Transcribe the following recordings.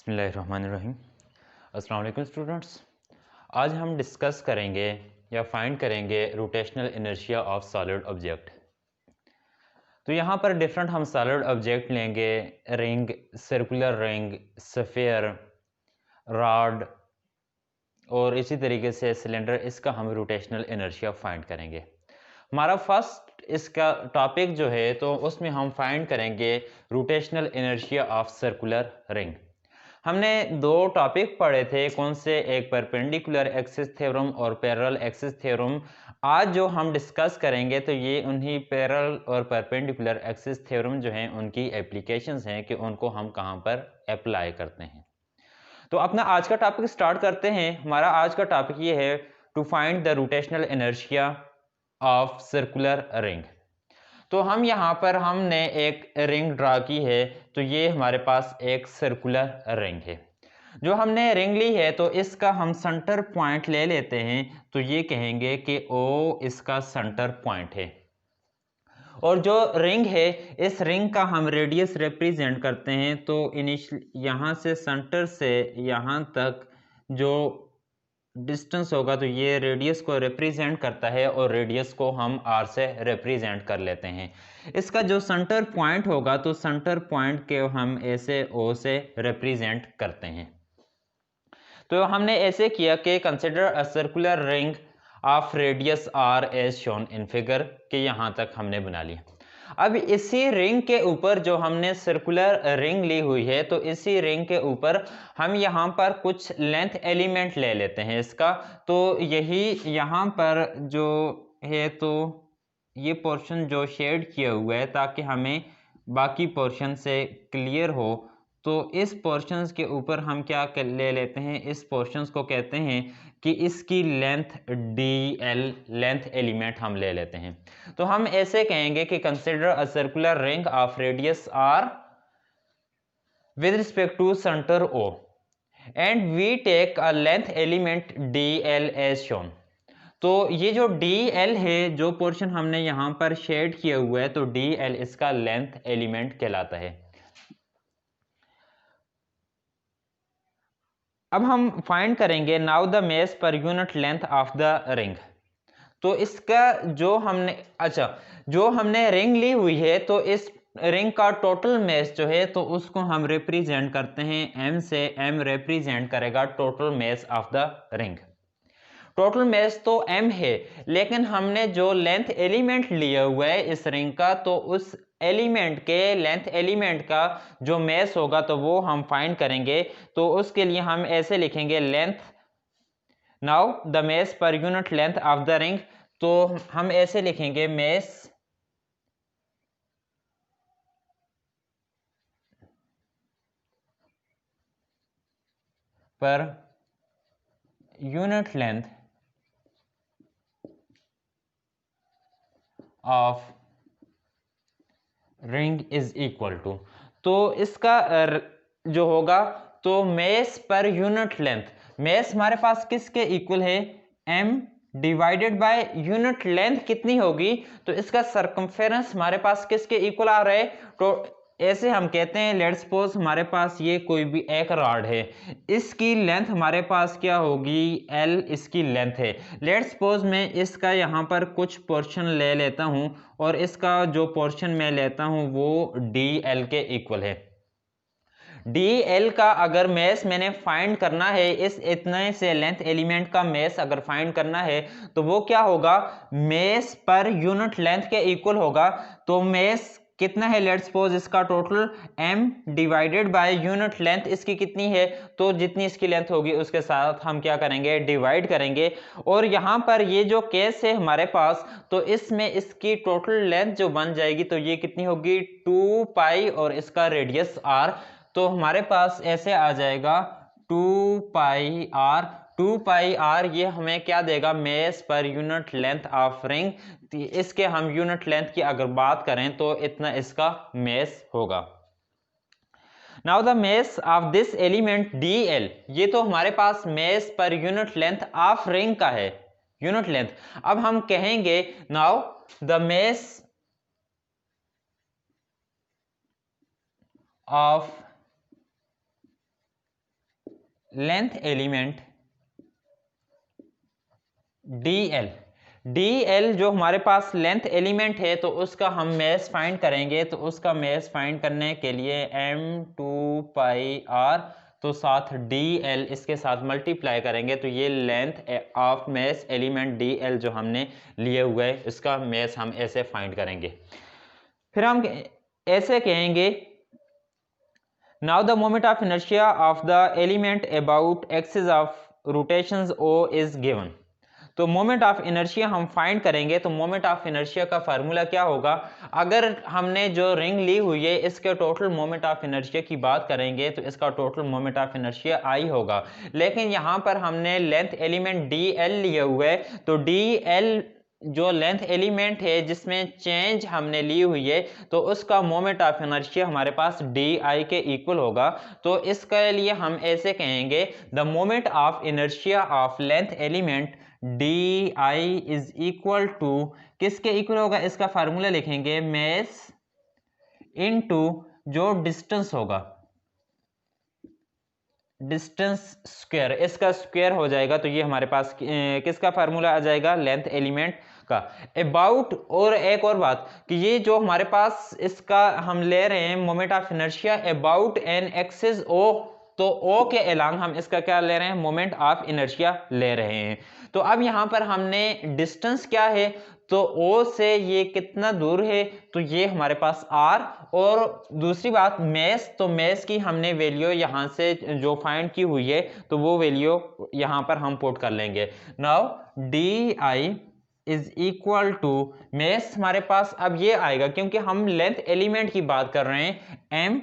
बिस्मिल्लाहिर्रहमानिर्रहीम। अस्सलाम वालेकुम स्टूडेंट्स। आज हम डिस्कस करेंगे या फाइंड करेंगे rotational inertia of solid object. तो यहाँ पर डिफरेंट हम सॉलिड ऑब्जेक्ट लेंगे, ring, circular ring, sphere, rod और इसी तरीके से सिलेंडर। इसका हम रोटेशनल इनर्शिया फाइंड करेंगे। हमारा फर्स्ट इसका टॉपिक जो है तो उसमें हम फाइंड करेंगे rotational inertia of circular ring. हमने दो टॉपिक पढ़े थे, कौन से? एक परपेंडिकुलर एक्सिस थ्योरम और पैरेलल एक्सिस थ्योरम। आज जो हम डिस्कस करेंगे तो ये उन्हीं पैरेलल और परपेंडिकुलर एक्सिस थ्योरम जो हैं उनकी एप्लीकेशंस हैं कि उनको हम कहाँ पर अप्लाई करते हैं। तो अपना आज का टॉपिक स्टार्ट करते हैं। हमारा आज का टॉपिक ये है to find the rotational inertia of circular ring. तो हम यहाँ पर हमने एक रिंग ड्रा की है, तो ये हमारे पास एक सर्कुलर रिंग है। जो हमने रिंग ली है तो इसका हम सेंटर पॉइंट ले लेते हैं, तो ये कहेंगे कि ओ इसका सेंटर पॉइंट है। और जो रिंग है इस रिंग का हम रेडियस रिप्रेजेंट करते हैं, तो इनिशियल यहाँ से सेंटर से यहाँ तक जो डिस्टेंस होगा तो ये रेडियस को रिप्रेजेंट करता है और रेडियस को हम आर से रिप्रेजेंट कर लेते हैं। इसका जो सेंटर पॉइंट होगा तो सेंटर पॉइंट के हम ऐसे ओ से रिप्रेजेंट करते हैं। तो हमने ऐसे किया कि consider a circular ring of radius R as shown in figure, के यहाँ तक हमने बना लिया। अब इसी रिंग के ऊपर जो हमने सर्कुलर रिंग ली हुई है तो इसी रिंग के ऊपर हम यहाँ पर कुछ लेंथ एलिमेंट ले लेते हैं इसका। तो यही यहाँ पर जो है तो ये पोर्शन जो शेड किया हुआ है ताकि हमें बाकी पोर्शन से क्लियर हो, तो इस पोर्शंस के ऊपर हम क्या ले लेते हैं, इस पोर्शंस को कहते हैं कि इसकी length D L length element हम ले लेते हैं। तो हम ऐसे कहेंगे कि consider a circular ring of radius R with respect to centre O and we take a length element D L as shown. तो ये जो डी एल है, जो पोर्शन हमने यहाँ पर शेड किया हुआ है, तो डी एल इसका लेंथ एलिमेंट कहलाता है। अब हम फाइंड करेंगे now the mass per unit length of the ring. तो इसका जो हमने रिंग ली हुई है तो इस रिंग का टोटल मेस जो है तो उसको हम रिप्रेजेंट करते हैं m से। m रिप्रेजेंट करेगा total mess of the ring. Total mess तो m है, लेकिन हमने जो लेंथ एलिमेंट लिया हुआ है इस रिंग का, तो उस एलिमेंट के लेंथ एलिमेंट का जो मेस होगा तो वो हम फाइंड करेंगे। तो उसके लिए हम ऐसे लिखेंगे length, now the mass per unit length of the ring. तो हम ऐसे लिखेंगे mass per unit length of ring is equal to, तो इसका जो होगा तो mess per unit length, mess हमारे पास किसके इक्वल है? m divided by unit length कितनी होगी, तो इसका सरकमफेरेंस हमारे पास किसके इक्वल आ रहा है? तो ऐसे हम कहते हैं, लेट्स सपोज हमारे पास ये कोई भी एक रॉड है, इसकी लेंथ हमारे पास क्या होगी? l इसकी लेंथ है। लेट्स सपोज मैं इसका यहाँ पर कुछ पोर्शन ले लेता हूँ और इसका जो पोर्शन मैं लेता हूँ वो dl के इक्वल है। dl का अगर मेस मैंने फाइंड करना है, इस इतने से लेंथ एलिमेंट का मेस अगर फाइंड करना है तो वो क्या होगा? मेस पर यूनिट लेंथ के इक्वल होगा। तो मेस कितना है? लेट्स सपोज इसका total m divided by unit length इसकी कितनी है, तो जितनी इसकी लेंथ होगी उसके साथ हम क्या करेंगे? डिवाइड करेंगे। और यहाँ पर ये जो केस है हमारे पास, तो इसमें इसकी टोटल लेंथ जो बन जाएगी तो ये कितनी होगी? 2 पाई और इसका रेडियस r। तो हमारे पास ऐसे आ जाएगा 2 पाई आर। 2 पाई आर ये हमें क्या देगा? Mess per unit length of ring. इसके हम यूनिट लेंथ की अगर बात करें तो इतना इसका मेस होगा। Now the mass of this element D L, ये तो हमारे पास mass per unit length of ring का है, यूनिट लेंथ। अब हम कहेंगे now the mass of length element dl, dl जो हमारे पास लेंथ एलिमेंट है तो उसका हम मेस फाइंड करेंगे। तो उसका मेस फाइंड करने के लिए m2πr, तो साथ dl इसके साथ मल्टीप्लाई करेंगे तो ये length of mess element dl जो हमने लिए हुए है इसका मेस हम ऐसे फाइंड करेंगे। फिर हम ऐसे कहेंगे now the moment of inertia of the element about axis of rotations O is given। तो मोमेंट ऑफ इनर्शिया हम फाइंड करेंगे। तो मोमेंट ऑफ इनर्शिया का फार्मूला क्या होगा, अगर हमने जो रिंग ली हुई है इसके टोटल मोमेंट ऑफ इनर्शिया की बात करेंगे तो इसका total moment of inertia I होगा। लेकिन यहाँ पर हमने लेंथ एलिमेंट DL लिए हुए, तो DL जो लेंथ एलिमेंट है जिसमें चेंज हमने ली हुई है तो उसका मोमेंट ऑफ इनर्शिया हमारे पास DI के इक्वल होगा। तो इसके लिए हम ऐसे कहेंगे the moment of inertia of length element DI is equal to, किसके इक्वल होगा, इसका फार्मूला लिखेंगे मेस इनटू जो डिस्टेंस होगा, डिस्टेंस स्क्वायर, इसका स्क्वायर हो जाएगा। तो ये हमारे पास किसका फार्मूला आ जाएगा, लेंथ एलिमेंट का। अबाउट, और एक और बात कि ये जो हमारे पास इसका हम ले रहे हैं moment of inertia about an axis O, तो O के अलोंग हम इसका क्या ले रहे हैं, मोमेंट ऑफ इनर्शिया ले रहे हैं। तो अब यहाँ पर हमने डिस्टेंस क्या है, तो O से ये कितना दूर है, तो ये हमारे पास R, और दूसरी बात मेस, तो मेस की हमने वैल्यू यहाँ से जो फाइंड की हुई है तो वो वैल्यू यहाँ पर हम पुट कर लेंगे। Now DI is equal to mass हमारे पास अब ये आएगा क्योंकि हम लेंथ एलिमेंट की बात कर रहे हैं, m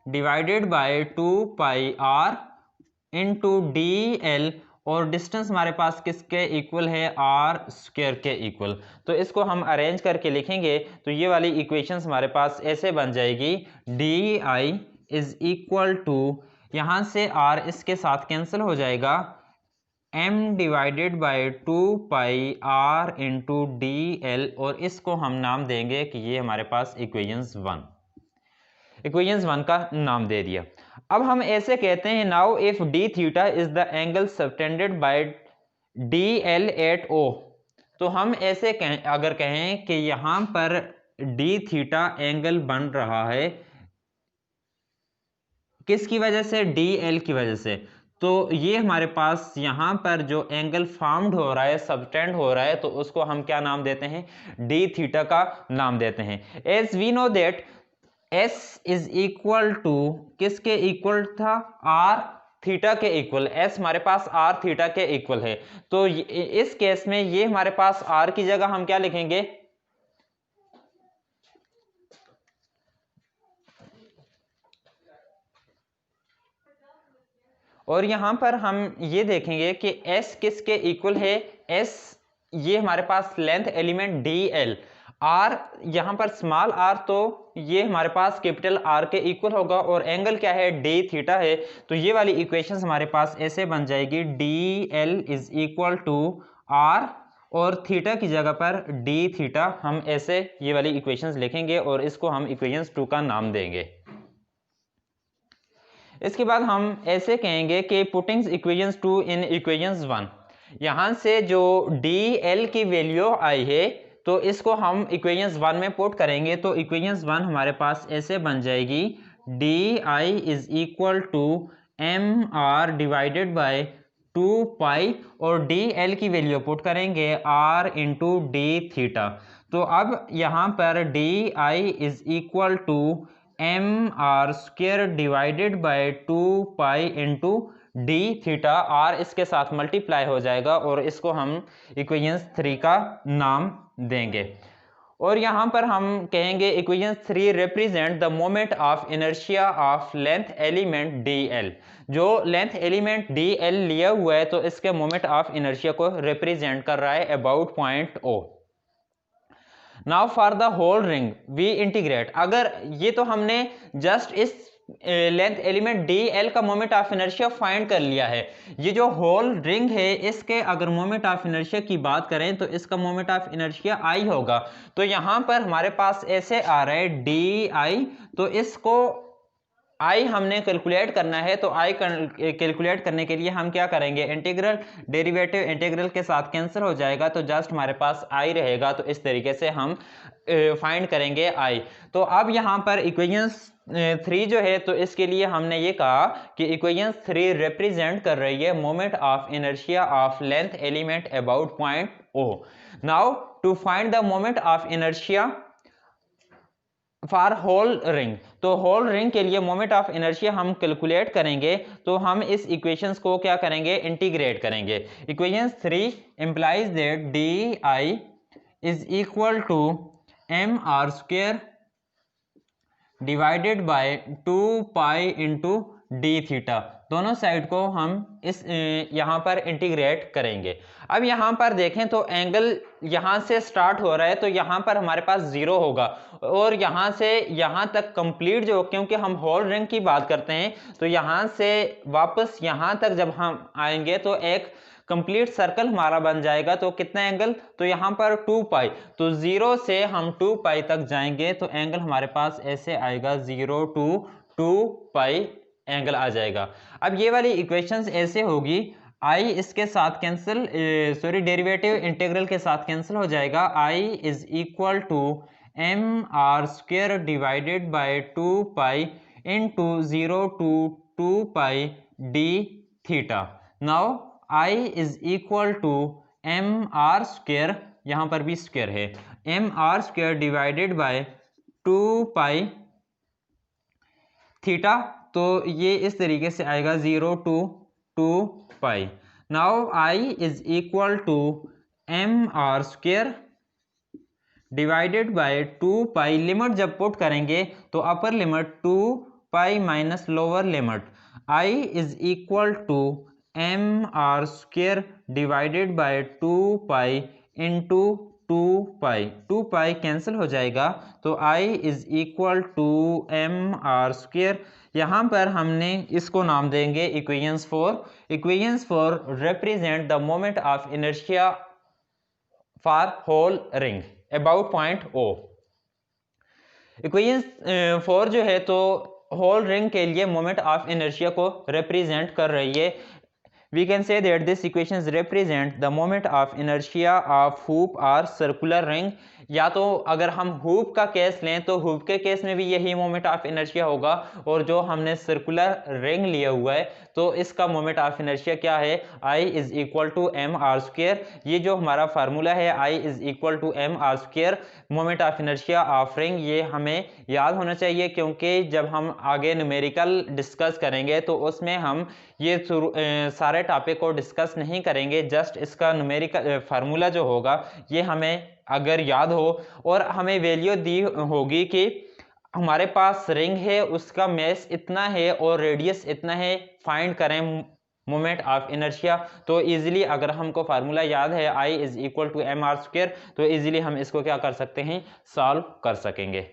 divided by 2πr into DL, और डिस्टेंस हमारे पास किसके इक्वल है, R स्क्वायर के इक्वल। तो इसको हम अरेंज करके लिखेंगे तो ये वाली इक्वेशंस हमारे पास ऐसे बन जाएगी, DI इज इक्वल टू, यहाँ से R इसके साथ कैंसिल हो जाएगा, m divided by 2πr into DL, और इसको हम नाम देंगे कि ये हमारे पास इक्वेशंस 1 का नाम दे दिया। अब हम ऐसे कहते हैं now if d theta is the angle subtended by DL at O, तो हम ऐसे अगर कहें कि यहां पर d थीटा एंगल बन रहा है किसकी वजह से, DL की वजह से, तो ये हमारे पास यहाँ पर जो एंगल फॉर्म्ड हो रहा है, सबटेंड हो रहा है, तो उसको हम क्या नाम देते हैं, d थीटा का नाम देते हैं। As we know that S is equal to, किसके इक्वल था, R थीटा के इक्वल, S हमारे पास R थीटा के इक्वल है। तो इस केस में ये हमारे पास R की जगह हम क्या लिखेंगे, और यहां पर हम ये देखेंगे कि S किसके इक्वल है, S ये हमारे पास लेंथ एलिमेंट DL, R यहां पर स्मॉल r, तो ये हमारे पास कैपिटल R के इक्वल होगा, और एंगल क्या है, d थीटा है। तो ये वाली इक्वेशंस हमारे पास ऐसे बन जाएगी, DL is equal to R, और थीटा की जगह पर d थीटा, हम ऐसे ये वाली इक्वेशंस लिखेंगे और इसको हम इक्वेशंस 2 का नाम देंगे। इसके बाद हम ऐसे कहेंगे कि पुटिंग इक्वेशंस 2 इन इक्वेशंस 1, यहां से जो DL की वैल्यू आई है तो इसको हम इक्वेशंस 1 में पुट करेंगे। तो इक्वेशंस 1 हमारे पास ऐसे बन जाएगी, DI is equal to MR divided by 2π, और DL की वैल्यू पुट करेंगे R इंटू d थीटा। तो अब यहाँ पर DI is equal to MR square divided by 2π into d theta, R इसके साथ मल्टीप्लाई हो जाएगा, और इसको हम इक्वेशंस 3 का नाम देंगे। और यहां पर हम कहेंगे equation 3 represent the moment of inertia of length element DL, जो लेंथ एलिमेंट DL लिया हुआ है तो इसके मोमेंट ऑफ इनर्शिया को रिप्रेजेंट कर रहा है about point O। Now for the whole ring we integrate, अगर ये तो हमने जस्ट इस लेंथ एलिमेंट DL का मोमेंट ऑफ इनर्शिया फाइंड कर लिया है। ये जो होल रिंग है इसके अगर मोमेंट ऑफ इनर्शिया की बात करें तो इसका मोमेंट ऑफ इनर्शिया I होगा। तो यहां पर हमारे पास ऐसे आ रहा है DI, तो इसको आई हमने कैलकुलेट करना है, तो आई कैलकुलेट करने के लिए हम क्या करेंगे, इंटीग्रल डेरिवेटिव इंटीग्रल के साथ कैंसिल हो जाएगा, तो जस्ट हमारे पास आई रहेगा। तो इस तरीके से हम फाइंड करेंगे आई। तो अब यहाँ पर इक्वेशंस 3 जो है, तो इसके लिए हमने ये कहा कि इक्वेशन 3 रिप्रेजेंट कर रही है moment of inertia of length element about point O. Now to find the moment of inertia for whole ring, तो होल रिंग के लिए मोमेंट ऑफ इनर्शिया हम कैलकुलेट करेंगे, तो हम इस इक्वेशंस को क्या करेंगे, इंटीग्रेट करेंगे। Equation 3 implies that D I is equal to M R square divided by 2 pi into D theta. दोनों साइड को हम इस यहाँ पर इंटीग्रेट करेंगे। अब यहाँ पर देखें तो एंगल यहाँ से स्टार्ट हो रहा है, तो यहाँ पर हमारे पास 0 होगा, और यहाँ से यहाँ तक कंप्लीट जो, क्योंकि हम होल रिंग की बात करते हैं, तो यहाँ से वापस यहाँ तक जब हम आएंगे तो एक कंप्लीट सर्कल हमारा बन जाएगा। तो कितना एंगल, तो यहाँ पर 2 पाई, तो 0 से हम 2 पाई तक जाएंगे, तो एंगल हमारे पास ऐसे आएगा 0 to 2 पाई एंगल आ जाएगा। अब ये वाली इक्वेशंस ऐसे होगी, आई इसके साथ कैंसिल, सॉरी डेरिवेटिव इंटीग्रल के साथ कैंसिल हो जाएगा। I is equal to M R square divided by 2 pi into 0 to 2 pi D theta. Now I is equal to M R square, यहाँ पर भी स्क्वायर है, M R square divided by 2 pi theta, तो ये इस तरीके से आएगा 0 to 2 pi. Now I is equal to M R square divided by 2 pi, limit जब पुट करेंगे तो अपर limit 2 pi minus lower limit, I is equal to M R square divided by 2 pi into 2 pi, 2 pi cancel हो जाएगा, तो I is equal to M R square. यहाँ पर हमने इसको नाम देंगे equations 4। Equations 4 represent the moment of inertia for whole ring about point O. Equation 4 जो है, तो होल रिंग के लिए मोमेंट ऑफ इनर्शिया को रिप्रेजेंट कर रही है। We can say that this equations represent the moment of inertia of hoop or circular ring। या तो अगर हम हुप का केस लें तो हुप के केस में भी यही मोमेंट ऑफ इनर्शिया होगा, और जो हमने सर्कुलर रिंग लिया हुआ है तो इसका मोमेंट ऑफ इनर्शिया क्या है, I is equal to M R square. ये जो हमारा फार्मूला है I is equal to M R square moment of inertia of ring, ये हमें याद होना चाहिए, क्योंकि जब हम आगे न्यूमेरिकल डिस्कस करेंगे तो उसमें हम ये सारे टॉपिक को डिस्कस नहीं करेंगे। जस्ट इसका न्यूमेरिकल फार्मूला जो होगा ये हमें अगर याद हो, और हमें वैल्यू दी होगी कि हमारे पास रिंग है, उसका मेस इतना है और रेडियस इतना है, फाइंड करें मोमेंट ऑफ इनर्शिया। तो इजीली अगर हमको फार्मूला याद है I is equal to M R square, तो इजीली हम इसको क्या कर सकते हैं, सॉल्व कर सकेंगे।